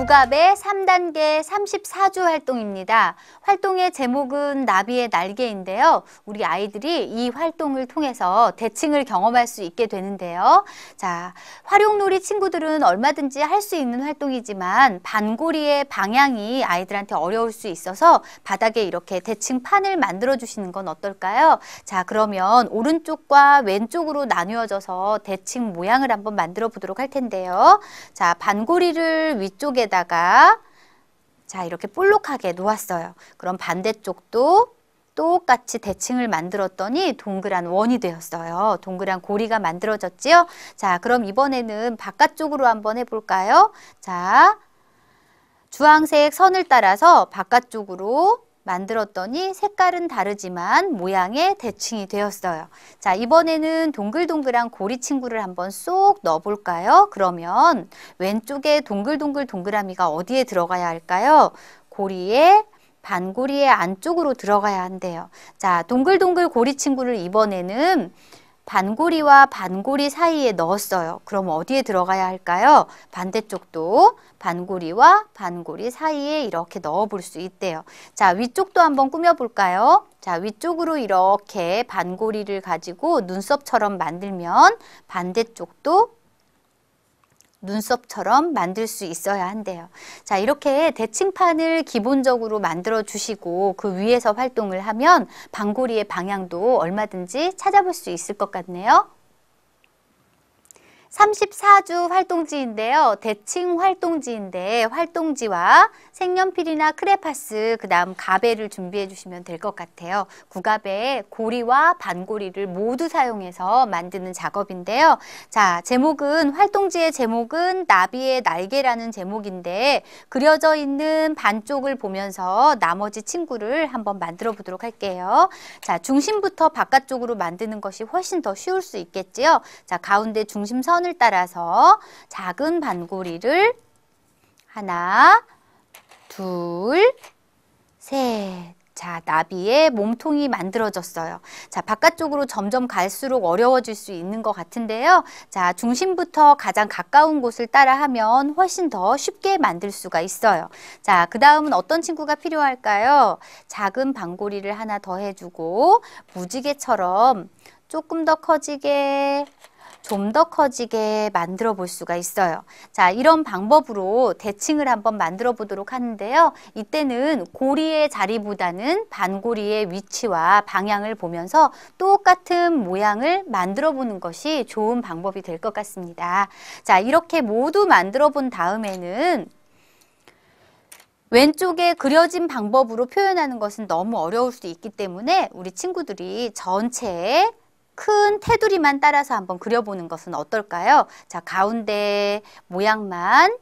국압의 3단계 34주 활동입니다. 활동의 제목은 나비의 날개인데요. 우리 아이들이 이 활동을 통해서 대칭을 경험할 수 있게 되는데요. 자, 활용놀이 친구들은 얼마든지 할 수 있는 활동이지만 반고리의 방향이 아이들한테 어려울 수 있어서 바닥에 이렇게 대칭판을 만들어 주시는 건 어떨까요? 자, 그러면 오른쪽과 왼쪽으로 나누어져서 대칭 모양을 한번 만들어 보도록 할 텐데요. 자, 반고리를 위쪽에다가 자, 이렇게 볼록하게 놓았어요. 그럼 반대쪽도 똑같이 대칭을 만들었더니 동그란 원이 되었어요. 동그란 고리가 만들어졌지요? 자, 그럼 이번에는 바깥쪽으로 한번 해볼까요? 자, 주황색 선을 따라서 바깥쪽으로 만들었더니 색깔은 다르지만 모양의 대칭이 되었어요. 자, 이번에는 동글동글한 고리 친구를 한번 쏙 넣어볼까요? 그러면 왼쪽에 동글동글 동그라미가 어디에 들어가야 할까요? 고리에 반고리의 안쪽으로 들어가야 한대요. 자, 동글동글 고리 친구를 이번에는 반고리와 반고리 사이에 넣었어요. 그럼 어디에 들어가야 할까요? 반대쪽도 반고리와 반고리 사이에 이렇게 넣어 볼 수 있대요. 자, 위쪽도 한번 꾸며볼까요? 자, 위쪽으로 이렇게 반고리를 가지고 눈썹처럼 만들면 반대쪽도 눈썹처럼 만들 수 있어야 한대요. 자, 이렇게 대칭판을 기본적으로 만들어 주시고 그 위에서 활동을 하면 반고리의 방향도 얼마든지 찾아볼 수 있을 것 같네요. 34주 활동지인데요. 대칭 활동지인데 활동지와 색연필이나 크레파스, 그 다음 가베를 준비해 주시면 될 것 같아요. 국가베에 고리와 반고리를 모두 사용해서 만드는 작업인데요. 자, 제목은 활동지의 제목은 나비의 날개라는 제목인데 그려져 있는 반쪽을 보면서 나머지 친구를 한번 만들어 보도록 할게요. 자, 중심부터 바깥쪽으로 만드는 것이 훨씬 더 쉬울 수 있겠지요. 자, 가운데 중심선을 따라서 작은 반고리를 하나, 둘, 셋. 자, 나비의 몸통이 만들어졌어요. 자, 바깥쪽으로 점점 갈수록 어려워질 수 있는 것 같은데요. 자, 중심부터 가장 가까운 곳을 따라 하면 훨씬 더 쉽게 만들 수가 있어요. 자, 그 다음은 어떤 친구가 필요할까요? 작은 반고리를 하나 더 해주고 무지개처럼 조금 더 커지게 좀 더 커지게 만들어 볼 수가 있어요. 자, 이런 방법으로 대칭을 한번 만들어 보도록 하는데요. 이때는 고리의 자리보다는 반고리의 위치와 방향을 보면서 똑같은 모양을 만들어 보는 것이 좋은 방법이 될 것 같습니다. 자, 이렇게 모두 만들어 본 다음에는 왼쪽에 그려진 방법으로 표현하는 것은 너무 어려울 수 있기 때문에 우리 친구들이 전체에 큰 테두리만 따라서 한번 그려보는 것은 어떨까요? 자, 가운데 모양만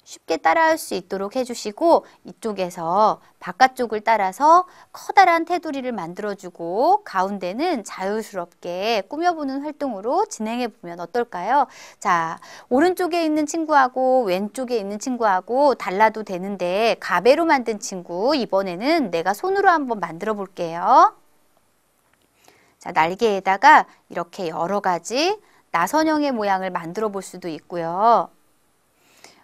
쉽게 따라할 수 있도록 해주시고 이쪽에서 바깥쪽을 따라서 커다란 테두리를 만들어주고 가운데는 자유스럽게 꾸며보는 활동으로 진행해보면 어떨까요? 자, 오른쪽에 있는 친구하고 왼쪽에 있는 친구하고 달라도 되는데 가베로 만든 친구 이번에는 내가 손으로 한번 만들어 볼게요. 자, 날개에다가 이렇게 여러 가지 나선형의 모양을 만들어 볼 수도 있고요.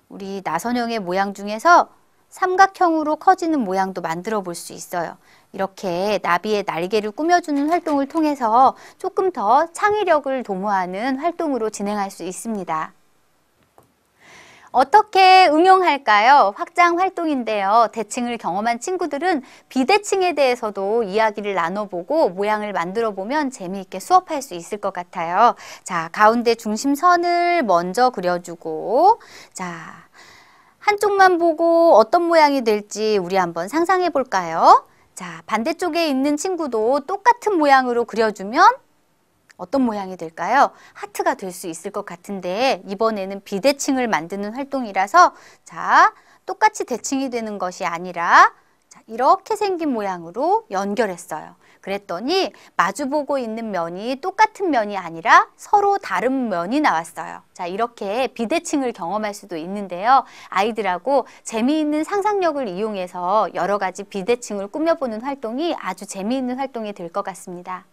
우리 나선형의 모양 중에서 삼각형으로 커지는 모양도 만들어 볼 수 있어요. 이렇게 나비의 날개를 꾸며주는 활동을 통해서 조금 더 창의력을 도모하는 활동으로 진행할 수 있습니다. 어떻게 응용할까요? 확장 활동인데요. 대칭을 경험한 친구들은 비대칭에 대해서도 이야기를 나눠보고 모양을 만들어 보면 재미있게 수업할 수 있을 것 같아요. 자, 가운데 중심선을 먼저 그려주고 자, 한쪽만 보고 어떤 모양이 될지 우리 한번 상상해 볼까요? 자, 반대쪽에 있는 친구도 똑같은 모양으로 그려주면 어떤 모양이 될까요? 하트가 될 수 있을 것 같은데 이번에는 비대칭을 만드는 활동이라서 자, 똑같이 대칭이 되는 것이 아니라 자, 이렇게 생긴 모양으로 연결했어요. 그랬더니 마주보고 있는 면이 똑같은 면이 아니라 서로 다른 면이 나왔어요. 자, 이렇게 비대칭을 경험할 수도 있는데요. 아이들하고 재미있는 상상력을 이용해서 여러 가지 비대칭을 꾸며보는 활동이 아주 재미있는 활동이 될 것 같습니다.